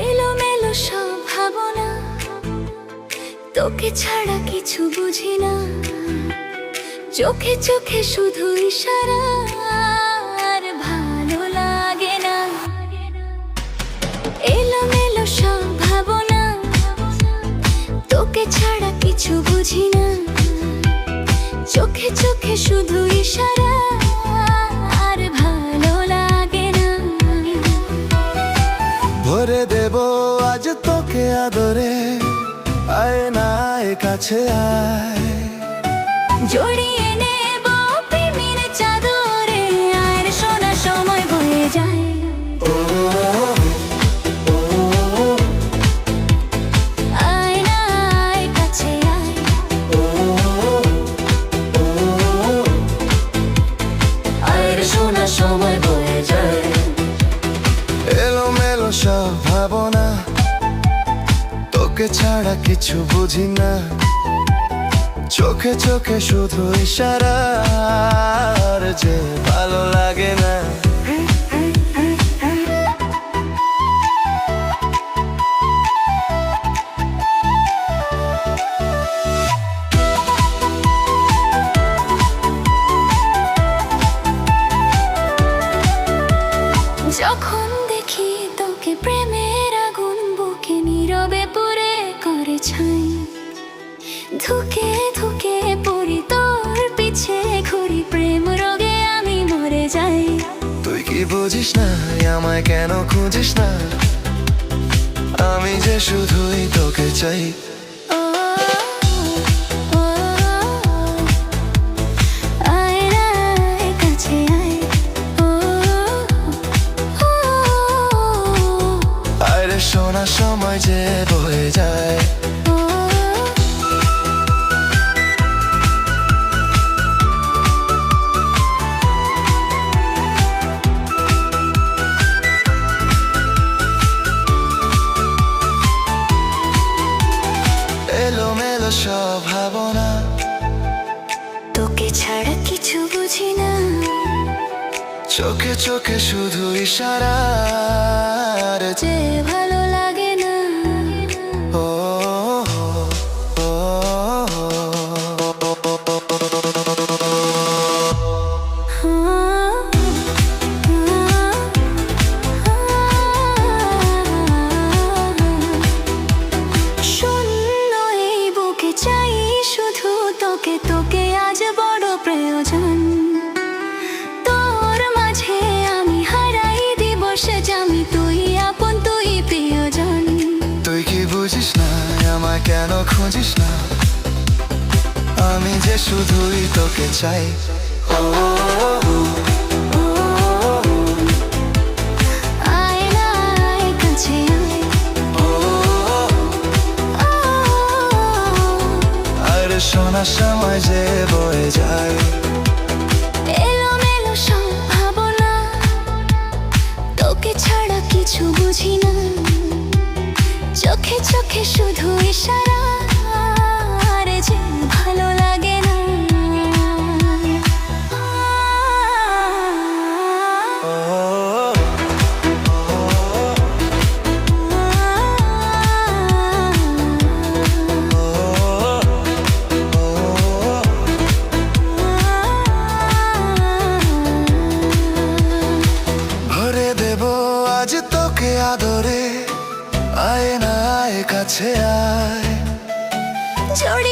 এলোমেলো সব ভাবনা, তোকে ছাড়া কিছু বুঝি না। চোখে চোখে শুধু ইশারা, আর ভালো লাগে না। এলোমেলো সব ভাবনা, তোকে ছাড়া কিছু বুঝি না। চোখে চোখে শুধু ইশারা, আর ভালো লাগে না। ভরে দেব আজ তোকে আদরে, আয় না আয় কাছে আয়। জড়িয়ে নেব প্রেমের চাদরে, আর শোনা সময় বয়ে যায়। আয় না আয় কাছে আয়। আর শোনা সময় বয়ে যায়। এলোমেলো সব ভাবনা, তোকে ছাড়া কিছু বুঝি না। চোখে চোখে শুধু ইশারা, আর যে ভালো লাগে না। যখন দেখি তোকে প্রেমের আগুন বুকে নীরবে পুড়ে করে ছাই। ধুকে ধুকে পড়ি তোর পিছে ঘুরি, প্রেম রোগে আমি মরে যাই। তুই কি বুঝিস না আমায় কেন খুঁজিস না? আমি যে শুধুই তোকে চাই। ও, ও, আয় না আয় কাছে আয়। ও, ও, আরে শোনা সময় যে বয়ে যায়। ও, এলোমেলো সব ভাবনা, তোকে ছাড়া কিছু বুঝি না। চোখে চোখে শুধু ইশারা, আর যে যে ভালো লাগে না। ও, ও, ও, শূন্য এই বুকে চাই শুধু তোকে, তোকে আজ বড় প্রয়োজন। তোর মাঝে আমি হারাই দিবস জামি, তুই আপন তুই প্রিয়জন। তুই কি বুঝিস না আমায় কেন খুঁজিস না? আমি যে শুধুই তোকে চাই। ও, ও, আয় না আয় কাছে আয়। ও, ও, আর শোনা সময় যে বয়ে যায়। এলোমেলো সব ভাবনা, তোকে ছাড়া কিছু বুঝি না। চোখে চোখে শুধু ইশারা, আর যে ভালো লাগে না। ও, ভরে দেব আজ তোকে আদরে, আয় না আয় কাছে আয়। জড়িয়ে